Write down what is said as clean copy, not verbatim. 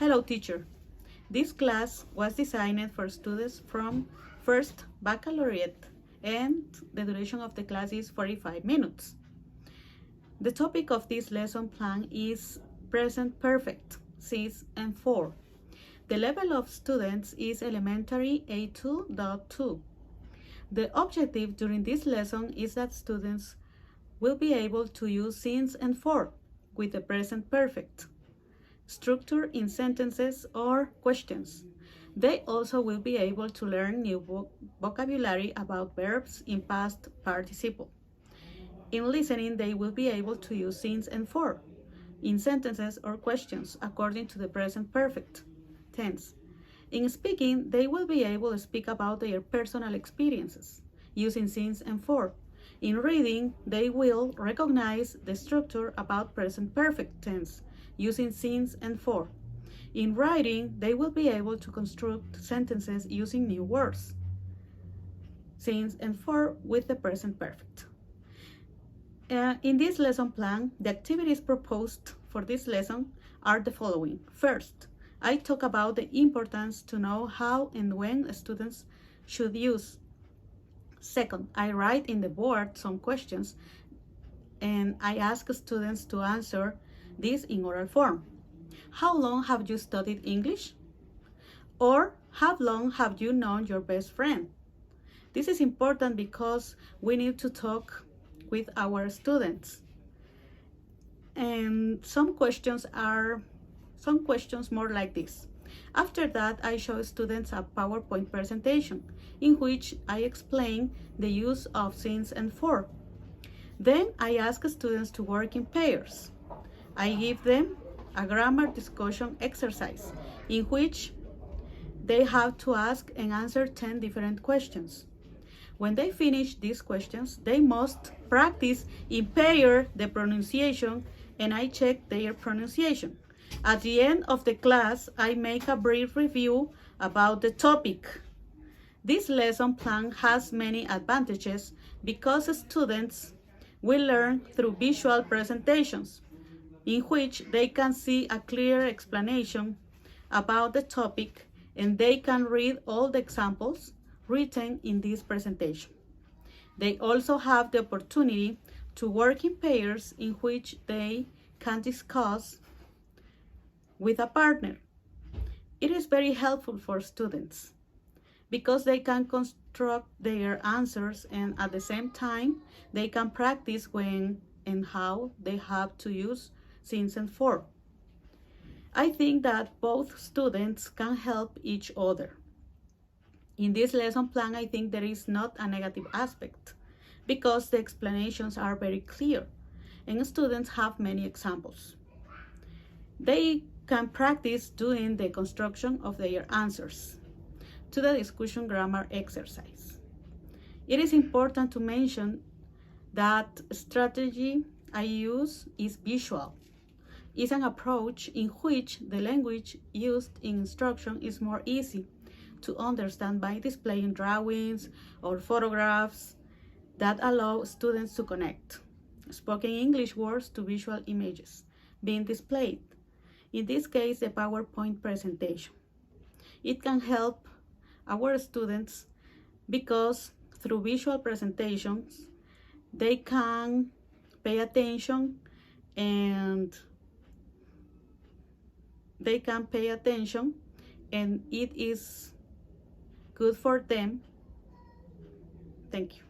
Hello, teacher. This class was designed for students from first baccalaureate and the duration of the class is 45 minutes. The topic of this lesson plan is present perfect, 6 and 4. The level of students is elementary A2.2. The objective during this lesson is that students will be able to use since and for with the present perfect, structure in sentences or questions. They also will be able to learn new vocabulary about verbs in past participle. In listening, they will be able to use since and for in sentences or questions according to the present perfect tense. In speaking, they will be able to speak about their personal experiences using since and for. In reading, they will recognize the structure about present perfect tense using since and for. In writing, they will be able to construct sentences using new words, since and for with the present perfect. In this lesson plan, the activities proposed for this lesson are the following. First, I talk about the importance to know how and when students should use. Second, I write in the board some questions and I ask students to answer this in oral form. How long have you studied English? Or how long have you known your best friend? This is important because we need to talk with our students. And some questions more like this. After that, I show students a PowerPoint presentation in which I explain the use of since and for. Then I ask students to work in pairs. I give them a grammar discussion exercise in which they have to ask and answer 10 different questions. When they finish these questions, they must practice in pair the pronunciation and I check their pronunciation. At the end of the class, I make a brief review about the topic. This lesson plan has many advantages because students will learn through visual presentations in which they can see a clear explanation about the topic and they can read all the examples written in this presentation. They also have the opportunity to work in pairs in which they can discuss with a partner. It is very helpful for students because they can construct their answers and at the same time they can practice when and how they have to use since and for. I think that both students can help each other. In this lesson plan, I think there is not a negative aspect because the explanations are very clear and students have many examples. They can practice doing the construction of their answers to the discussion grammar exercise. It is important to mention that strategy I use is visual. It's an approach in which the language used in instruction is more easy to understand by displaying drawings or photographs that allow students to connect spoken English words to visual images being displayed. In this case, the PowerPoint presentation. It can help our students because through visual presentations, they can pay attention and it is good for them. Thank you.